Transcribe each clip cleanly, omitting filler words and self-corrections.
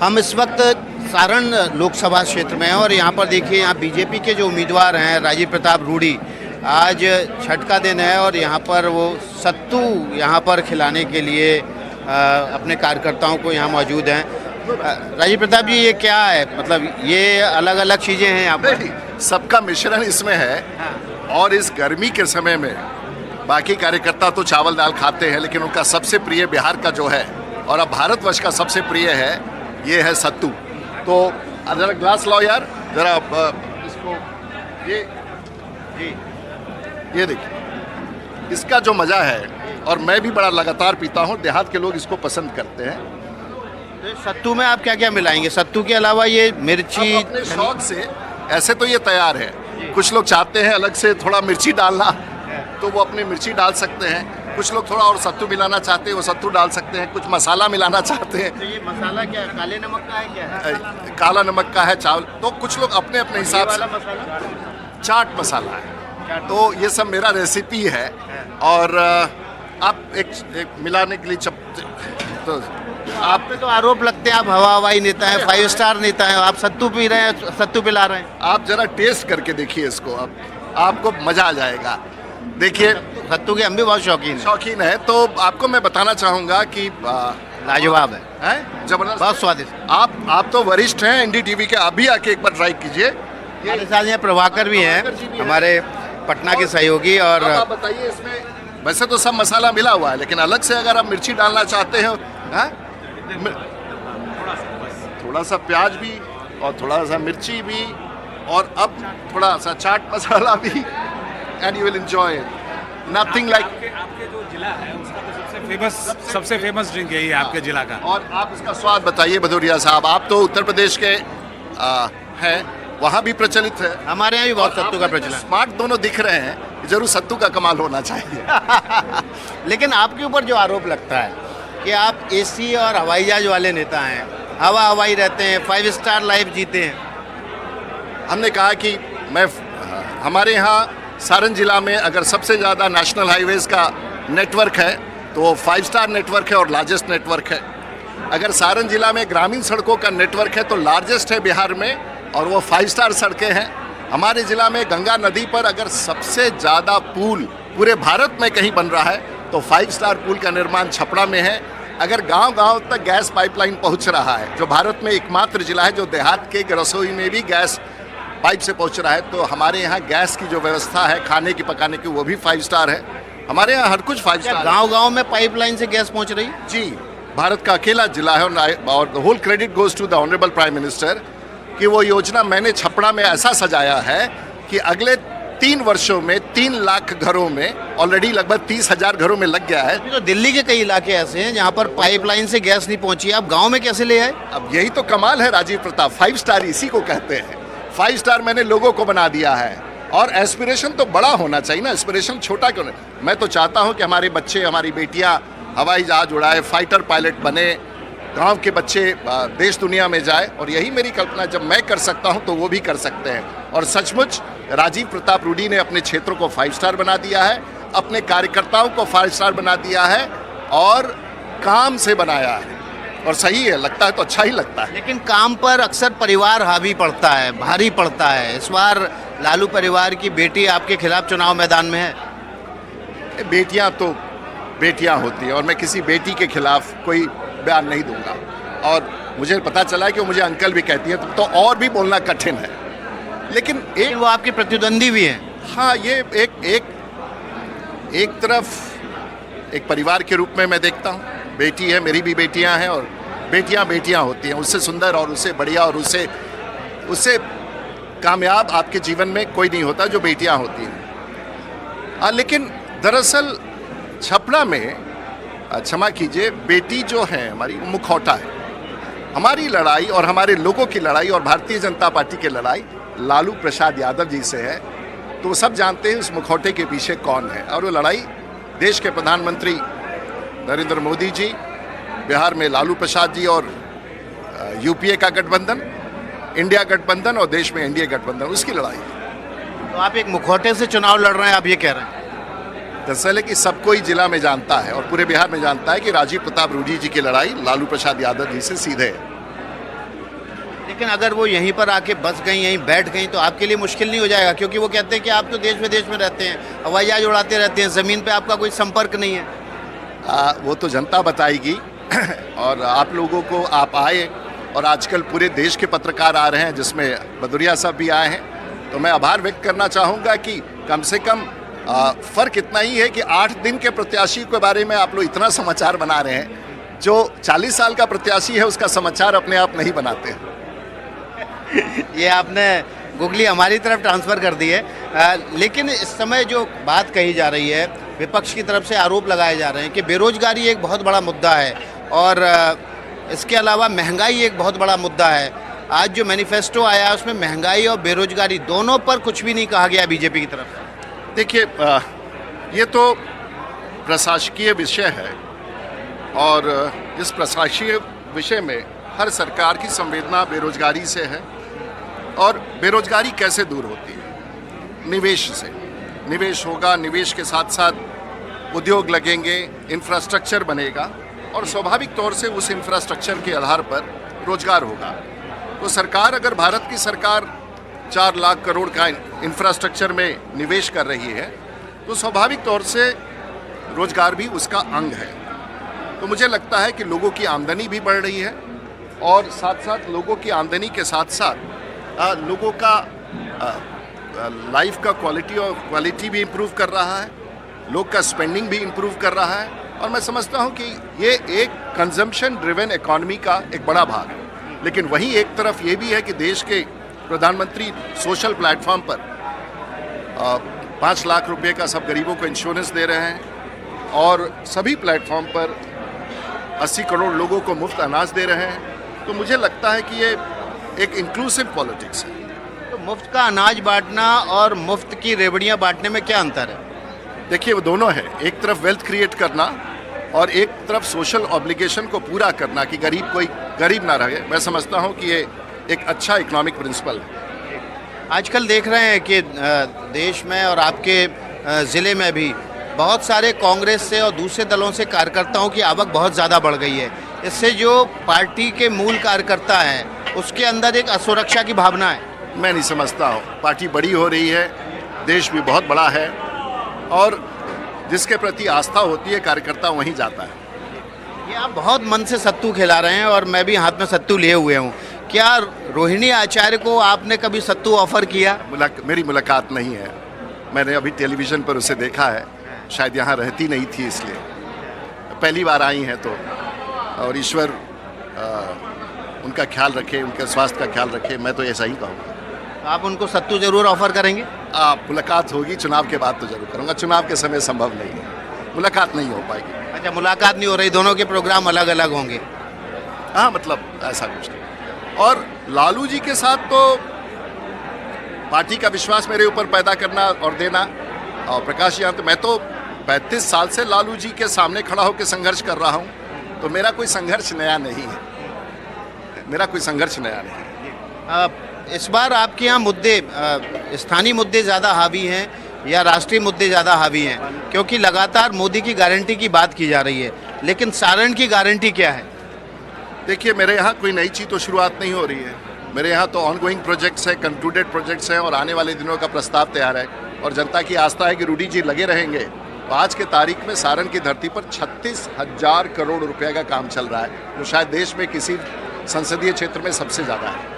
हम इस वक्त सारण लोकसभा क्षेत्र में हैं और यहाँ पर देखिए, यहाँ बीजेपी के जो उम्मीदवार हैं राजीव प्रताप रूडी, आज छठ का दिन है और यहाँ पर वो सत्तू यहाँ पर खिलाने के लिए अपने कार्यकर्ताओं को यहाँ मौजूद हैं। राजीव प्रताप जी, ये क्या है? मतलब ये अलग अलग चीज़ें हैं यहाँ पर? सबका मिश्रण इसमें है। हाँ। और इस गर्मी के समय में बाकी कार्यकर्ता तो चावल दाल खाते हैं, लेकिन उनका सबसे प्रिय बिहार का जो है और अब भारतवर्ष का सबसे प्रिय है, ये है सत्तू। तो जरा ग्लास लाओ यार, जरा इसको ये देखिए, इसका जो मज़ा है, और मैं भी बड़ा लगातार पीता हूँ। देहात के लोग इसको पसंद करते हैं। तो सत्तू में आप क्या क्या मिलाएंगे? सत्तू के अलावा ये मिर्ची, अपने शौक से, ऐसे तो ये तैयार है, कुछ लोग चाहते हैं अलग से थोड़ा मिर्ची डालना, तो वो अपनी मिर्ची डाल सकते हैं। कुछ लोग थोड़ा और सत्तू मिलाना चाहते हैं, वो सत्तू डाल सकते हैं। कुछ मसाला मिलाना चाहते हैं। तो ये मसाला क्या है? काले नमक का है क्या है? काला नमक का है, चावल। तो कुछ लोग अपने अपने हिसाब से, मसाला चाट मसाला है। तो ये सब मेरा रेसिपी है। और आप एक मिलाने के लिए तो आप पे तो आरोप लगते हैं आप हवाई नेता हैं, 5 स्टार नेता हैं, आप सत्तू पी रहे हैं, सत्तू पिला रहे हैं। आप जरा टेस्ट करके देखिए इसको, अब आपको मजा आ जाएगा। देखिए, सत्तू के हम भी बहुत शौकीन है। तो आपको मैं बताना चाहूँगा कि लाजवाब है, जबरदस्त, बहुत स्वादिष्ट। आप तो वरिष्ठ हैं NDTV के, आप भी आके एक बार ट्राई कीजिए। हमारे साथ यहाँ प्रभाकर भी हैं, हमारे पटना के सहयोगी। और आप बताइए, इसमें वैसे तो सब मसाला मिला हुआ है, लेकिन अलग से अगर आप मिर्ची डालना चाहते हो, थोड़ा सा प्याज भी और थोड़ा सा मिर्ची भी और अब थोड़ा सा चाट मसाला भी, and you will enjoy it. Nothing like. आपके जो जिला है उसका तो सबसे फेमस ड्रिंक यही है आपके जिला का। और आप इसका स्वाद बताइए भदौरिया साहब, आप तो उत्तर प्रदेश के हैं, वहाँ भी प्रचलित है। हमारे यहाँ भी बहुत सत्तू का प्रचलन। स्मार्ट दोनों दिख रहे हैं, जरूर सत्तू का कमाल होना चाहिए। लेकिन आपके ऊपर जो आरोप लगता है कि आप AC और हवाई जहाज वाले नेता हैं, हवाई रहते हैं, 5 स्टार लाइफ जीते हैं। हमने कहा कि हमारे यहाँ सारण जिला में अगर सबसे ज़्यादा नेशनल हाईवेज़ का नेटवर्क है तो वो 5 स्टार नेटवर्क है और लार्जेस्ट नेटवर्क है। अगर सारण जिला में ग्रामीण सड़कों का नेटवर्क है तो लार्जेस्ट है बिहार में, और वो 5 स्टार सड़कें हैं। हमारे ज़िला में गंगा नदी पर अगर सबसे ज़्यादा पुल पूरे भारत में कहीं बन रहा है तो 5 स्टार पुल का निर्माण छपरा में है। अगर गांव-गांव तक गैस पाइपलाइन पहुंच रहा है, जो भारत में एकमात्र जिला है जो देहात के रसोई में भी गैस पाइप से पहुंच रहा है, तो हमारे यहाँ गैस की जो व्यवस्था है खाने की पकाने की, वो भी 5 स्टार है। हमारे यहाँ हर कुछ 5 स्टार। गांव-गांव में पाइपलाइन से गैस पहुंच रही है? जी, भारत का अकेला जिला है। और the whole credit goes to the honourable prime minister कि वो योजना मैंने छपरा में ऐसा सजाया है कि अगले 3 वर्षों में 3 लाख घरों में ऑलरेडी लगभग 30,000 घरों में लग गया है। तो दिल्ली के कई इलाके ऐसे हैं जहाँ पर पाइपलाइन से गैस नहीं पहुंची, आप गांव में कैसे ले आए? अब यही तो कमाल है राजीव प्रताप, 5 स्टार इसी को कहते हैं। 5 स्टार मैंने लोगों को बना दिया है। और एस्पिरेशन तो बड़ा होना चाहिए ना, एस्पिरेशन छोटा क्यों नहीं। मैं तो चाहता हूँ कि हमारे बच्चे, हमारी बेटियाँ हवाई जहाज उड़ाए, फाइटर पायलट बने, गांव के बच्चे देश दुनिया में जाए, और यही मेरी कल्पना। जब मैं कर सकता हूं तो वो भी कर सकते हैं। और सचमुच राजीव प्रताप रूडी ने अपने क्षेत्र को 5 स्टार बना दिया है, अपने कार्यकर्ताओं को 5 स्टार बना दिया है, और काम से बनाया है। और सही है, लगता है तो अच्छा ही लगता है। लेकिन काम पर अक्सर परिवार हावी पड़ता है, भारी पड़ता है। इस बार लालू परिवार की बेटी आपके खिलाफ चुनाव मैदान में है। बेटियां तो बेटियां होती हैं, और मैं किसी बेटी के खिलाफ कोई बयान नहीं दूंगा। और मुझे पता चला है कि वो मुझे अंकल भी कहती है, तो और भी बोलना कठिन है। लेकिन वो आपके प्रतिद्वंदी भी हैं। हाँ, ये एक तरफ एक परिवार के रूप में मैं देखता हूँ। बेटी है, मेरी भी बेटियां हैं, और बेटियां होती हैं। उससे सुंदर और उससे बढ़िया और उससे कामयाब आपके जीवन में कोई नहीं होता जो बेटियां होती हैं। लेकिन दरअसल छपरा में, क्षमा कीजिए, बेटी जो है हमारी, वो मुखौटा है। हमारी लड़ाई और हमारे लोगों की लड़ाई और भारतीय जनता पार्टी की लड़ाई लालू प्रसाद यादव जी से है। तो वो सब जानते हैं उस मुखौटे के पीछे कौन है। और वो लड़ाई देश के प्रधानमंत्री नरेंद्र मोदी जी, बिहार में लालू प्रसाद जी और UPA का गठबंधन, इंडिया गठबंधन, और देश में NDA गठबंधन, उसकी लड़ाई। तो आप एक मुखौटे से चुनाव लड़ रहे हैं, आप ये कह रहे हैं? दरअसल है कि सब कोई जिला में जानता है और पूरे बिहार में जानता है कि राजीव प्रताप रूडी जी की लड़ाई लालू प्रसाद यादव जी से सीधे है। लेकिन अगर वो यहीं पर आके बस गई, यहीं बैठ गई, तो आपके लिए मुश्किल नहीं हो जाएगा? क्योंकि वो कहते हैं कि आप तो देश विदेश में रहते हैं, हवाई जहाज उड़ाते रहते हैं, ज़मीन पे आपका कोई संपर्क नहीं है। वो तो जनता बताएगी और आप लोगों को, आप आए और आजकल पूरे देश के पत्रकार आ रहे हैं, जिसमें भदौरिया साहब भी आए हैं, तो मैं आभार व्यक्त करना चाहूँगा कि कम से कम फ़र्क इतना ही है कि 8 दिन के प्रत्याशी के बारे में आप लोग इतना समाचार बना रहे हैं, जो 40 साल का प्रत्याशी है उसका समाचार अपने आप नहीं बनाते हैं। ये आपने गुगली हमारी तरफ ट्रांसफ़र कर दी है। लेकिन इस समय जो बात कही जा रही है, विपक्ष की तरफ से आरोप लगाए जा रहे हैं कि बेरोजगारी एक बहुत बड़ा मुद्दा है और इसके अलावा महंगाई एक बहुत बड़ा मुद्दा है। आज जो मैनिफेस्टो आया है उसमें महंगाई और बेरोजगारी दोनों पर कुछ भी नहीं कहा गया बीजेपी की तरफ से। देखिए, ये तो प्रशासकीय विषय है और इस प्रशासकीय विषय में हर सरकार की संवेदना बेरोजगारी से है। और बेरोजगारी कैसे दूर होती है? निवेश से। निवेश होगा, निवेश के साथ साथ उद्योग लगेंगे, इंफ्रास्ट्रक्चर बनेगा और स्वाभाविक तौर से उस इंफ्रास्ट्रक्चर के आधार पर रोजगार होगा। तो सरकार, अगर भारत की सरकार 4 लाख करोड़ का इंफ्रास्ट्रक्चर में निवेश कर रही है, तो स्वाभाविक तौर से रोजगार भी उसका अंग है। तो मुझे लगता है कि लोगों की आमदनी भी बढ़ रही है और साथ साथ लोगों की आमदनी के साथ साथ लोगों का लाइफ का क्वालिटी भी इम्प्रूव कर रहा है, लोग का स्पेंडिंग भी इम्प्रूव कर रहा है। और मैं समझता हूँ कि ये एक कंजम्पशन ड्रिवन इकॉनमी का एक बड़ा भाग है। लेकिन वहीं एक तरफ ये भी है कि देश के प्रधानमंत्री सोशल प्लेटफॉर्म पर 5 लाख रुपए का सब गरीबों को इंश्योरेंस दे रहे हैं और सभी प्लेटफॉर्म पर 80 करोड़ लोगों को मुफ्त अनाज दे रहे हैं। तो मुझे लगता है कि ये एक इंक्लूसिव पॉलिटिक्स है। तो मुफ्त का अनाज बांटना और मुफ्त की रेवड़ियाँ बांटने में क्या अंतर है? देखिए, वो दोनों है। एक तरफ वेल्थ क्रिएट करना और एक तरफ सोशल ऑब्लिगेशन को पूरा करना कि गरीब कोई गरीब ना रहे। मैं समझता हूँ कि ये एक अच्छा इकोनॉमिक प्रिंसिपल है। आजकल देख रहे हैं कि देश में और आपके ज़िले में भी बहुत सारे कांग्रेस से और दूसरे दलों से कार्यकर्ताओं की आवक बहुत ज़्यादा बढ़ गई है। इससे जो पार्टी के मूल कार्यकर्ता हैं उसके अंदर एक असुरक्षा की भावना है। मैं नहीं समझता हूँ। पार्टी बड़ी हो रही है, देश भी बहुत बड़ा है और जिसके प्रति आस्था होती है कार्यकर्ता वहीं जाता है। ये आप बहुत मन से सत्तू खिला रहे हैं और मैं भी हाथ में सत्तू लिए हुए हूँ। क्या रोहिणी आचार्य को आपने कभी सत्तू ऑफर किया? मेरी मुलाकात नहीं है। मैंने अभी टेलीविज़न पर उसे देखा है, शायद यहाँ रहती नहीं थी इसलिए। पहली बार आई हैं तो, और ईश्वर उनका ख्याल रखे, उनके स्वास्थ्य का ख्याल रखे, मैं तो ऐसा ही कहूँगा। आप उनको सत्तू जरूर ऑफर करेंगे? मुलाकात होगी, चुनाव के बाद तो जरूर करूँगा। चुनाव के समय संभव नहीं है, मुलाकात नहीं हो पाएगी। अच्छा, मुलाकात नहीं हो रही, दोनों के प्रोग्राम अलग अलग होंगे? हाँ, मतलब ऐसा कुछ नहीं। और लालू जी के साथ तो पार्टी का विश्वास मेरे ऊपर पैदा करना और देना, और प्रकाश यहाँ तो मैं तो 35 साल से लालू जी के सामने खड़ा होकर संघर्ष कर रहा हूँ, तो मेरा कोई संघर्ष नया नहीं है। इस बार आपके यहाँ मुद्दे, स्थानीय मुद्दे ज़्यादा हावी हैं या राष्ट्रीय मुद्दे ज़्यादा हावी हैं? क्योंकि लगातार मोदी की गारंटी की बात की जा रही है, लेकिन सारण की गारंटी क्या है? देखिए, मेरे यहाँ कोई नई चीज़ तो शुरुआत नहीं हो रही है। मेरे यहाँ तो ऑनगोइंग प्रोजेक्ट्स हैं, कंक्लूडेड प्रोजेक्ट्स हैं और आने वाले दिनों का प्रस्ताव तैयार है और जनता की आस्था है कि रूडी जी लगे रहेंगे। तो आज के तारीख में सारण की धरती पर 36,000 करोड़ रुपए का काम चल रहा है, जो शायद देश में किसी संसदीय क्षेत्र में सबसे ज़्यादा है।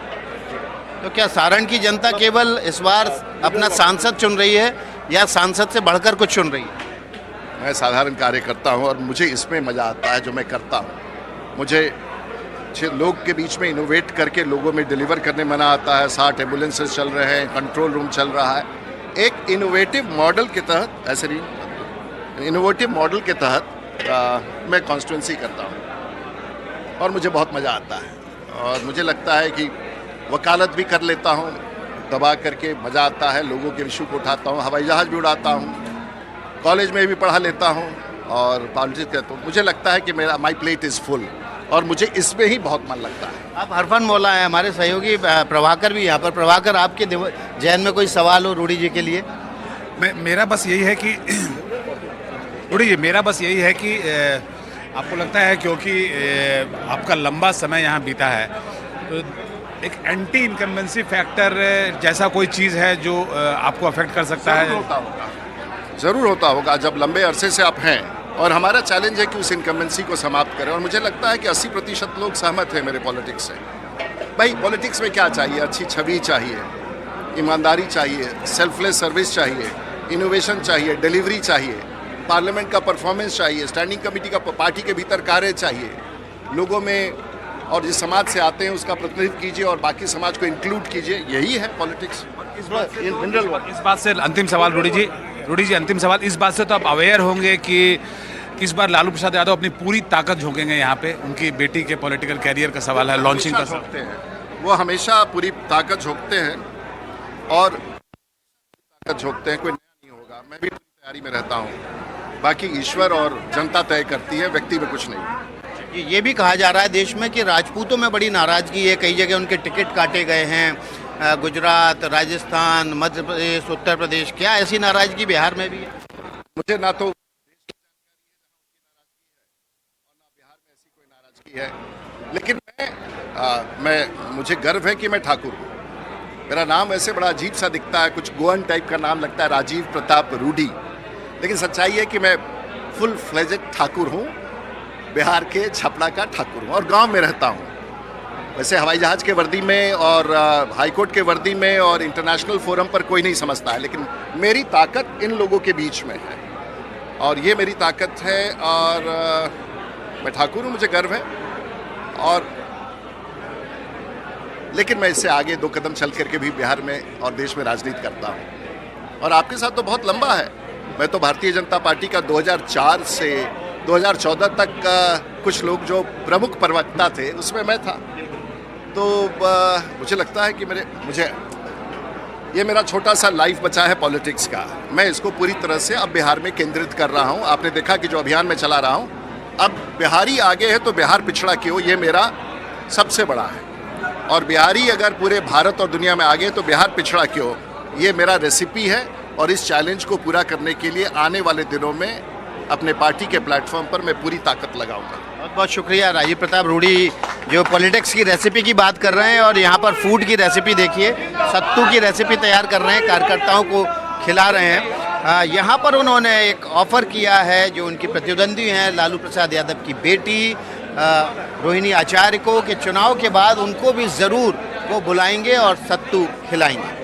तो क्या सारण की जनता केवल इस बार अपना सांसद चुन रही है या सांसद से बढ़कर कुछ चुन रही है? मैं साधारण कार्यकर्ता हूं और मुझे इसमें मज़ा आता है जो मैं करता हूं। मुझे लोग के बीच में इनोवेट करके लोगों में डिलीवर करने में मज़ा आता है। 60 एम्बुलेंसेस चल रहे हैं, कंट्रोल रूम चल रहा है। एक इनोवेटिव मॉडल के तहत, ऐसे नहीं, इनोवेटिव मॉडल के तहत मैं कॉन्स्टिट्यूंसी करता हूं और मुझे बहुत मज़ा आता है। और मुझे लगता है कि वकालत भी कर लेता हूँ, दबा करके मज़ा आता है। लोगों के इशू को उठाता हूँ, हवाई जहाज़ भी उड़ाता हूँ, कॉलेज में भी पढ़ा लेता हूँ और पॉलिटिक्स करता हूँ। मुझे लगता है कि मेरा माई प्लेट इज़ फुल और मुझे इसमें ही बहुत मन लगता है। आप हरफन मौला हैं, हमारे सहयोगी प्रभाकर भी यहाँ पर। प्रभाकर, आपके जहन में कोई सवाल हो रूडी जी के लिए? मेरा बस यही है कि रूडी जी, मेरा बस यही है कि आपको लगता है क्योंकि आपका लंबा समय यहाँ बीता है एक एंटी इनकम्बेंसी फैक्टर जैसा कोई चीज़ है जो आपको अफेक्ट कर सकता है? ज़रूर होता होगा जब लंबे अरसे से आप हैं, और हमारा चैलेंज है कि उस इनकम्बेंसी को समाप्त करें, और मुझे लगता है कि 80% लोग सहमत हैं मेरे पॉलिटिक्स से। भाई पॉलिटिक्स में क्या चाहिए? अच्छी छवि चाहिए, ईमानदारी चाहिए, सेल्फलेस सर्विस चाहिए, इनोवेशन चाहिए, डिलीवरी चाहिए, पार्लियामेंट का परफॉर्मेंस चाहिए, स्टैंडिंग कमेटी का पार्टी के भीतर कार्य चाहिए, लोगों में और जिस समाज से आते हैं उसका प्रतिनिधित्व कीजिए और बाकी समाज को इंक्लूड कीजिए, यही है पॉलिटिक्स। इस बात से अंतिम सवाल रूडी जी अंतिम सवाल, इस बात से तो आप अवेयर होंगे कि इस बार लालू प्रसाद यादव अपनी पूरी ताकत झोंकेंगे यहाँ पे, उनकी बेटी के पॉलिटिकल कैरियर का सवाल है, लॉन्चिंग का सवाल है। वो हमेशा पूरी ताकत झोंकते हैं और ताकत झोंकते हैं, कोई नया नहीं होगा। मैं भी तैयारी में रहता हूँ, बाकी ईश्वर और जनता तय करती है, व्यक्ति में कुछ नहीं। ये भी कहा जा रहा है देश में कि राजपूतों में बड़ी नाराजगी है, कई जगह उनके टिकट काटे गए हैं, गुजरात, राजस्थान, मध्य प्रदेश, उत्तर प्रदेश। क्या ऐसी नाराजगी बिहार में भी है? मुझे ना तो बिहार में ऐसी कोई नाराजगी है, लेकिन मुझे गर्व है कि मैं ठाकुर हूँ। मेरा नाम ऐसे बड़ा अजीब सा दिखता है, कुछ गोवन टाइप का नाम लगता है, राजीव प्रताप रूडी, लेकिन सच्चाई है कि मैं फुल फ्लेजेड ठाकुर हूँ, बिहार के छपरा का ठाकुर हूँ और गांव में रहता हूँ। वैसे हवाई जहाज़ के वर्दी में और हाईकोर्ट के वर्दी में और इंटरनेशनल फोरम पर कोई नहीं समझता है, लेकिन मेरी ताकत इन लोगों के बीच में है और ये मेरी ताकत है, और मैं ठाकुर हूँ, मुझे गर्व है। और लेकिन मैं इससे आगे 2 कदम चल करके भी बिहार में और देश में राजनीति करता हूँ, और आपके साथ तो बहुत लंबा है। मैं तो भारतीय जनता पार्टी का 2004 से 2014 तक कुछ लोग जो प्रमुख प्रवक्ता थे उसमें मैं था। तो मुझे लगता है कि ये मेरा छोटा सा लाइफ बचा है पॉलिटिक्स का, मैं इसको पूरी तरह से अब बिहार में केंद्रित कर रहा हूँ। आपने देखा कि जो अभियान में चला रहा हूँ, अब बिहारी आगे है तो बिहार पिछड़ा क्यों, ये मेरा सबसे बड़ा है। और बिहारी अगर पूरे भारत और दुनिया में आगे तो बिहार पिछड़ा क्यों, ये मेरा रेसिपी है। और इस चैलेंज को पूरा करने के लिए आने वाले दिनों में अपने पार्टी के प्लेटफॉर्म पर मैं पूरी ताकत लगाऊंगा। बहुत बहुत शुक्रिया राजीव प्रताप रूडी, जो पॉलिटिक्स की रेसिपी की बात कर रहे हैं और यहाँ पर फूड की रेसिपी देखिए, सत्तू की रेसिपी तैयार कर रहे हैं, कार्यकर्ताओं को खिला रहे हैं। यहाँ पर उन्होंने एक ऑफ़र किया है जो उनकी प्रतिद्वंदी हैं लालू प्रसाद यादव की बेटी रोहिणी आचार्य को, कि चुनाव के बाद उनको भी ज़रूर वो बुलाएंगे और सत्तू खिलाएंगे।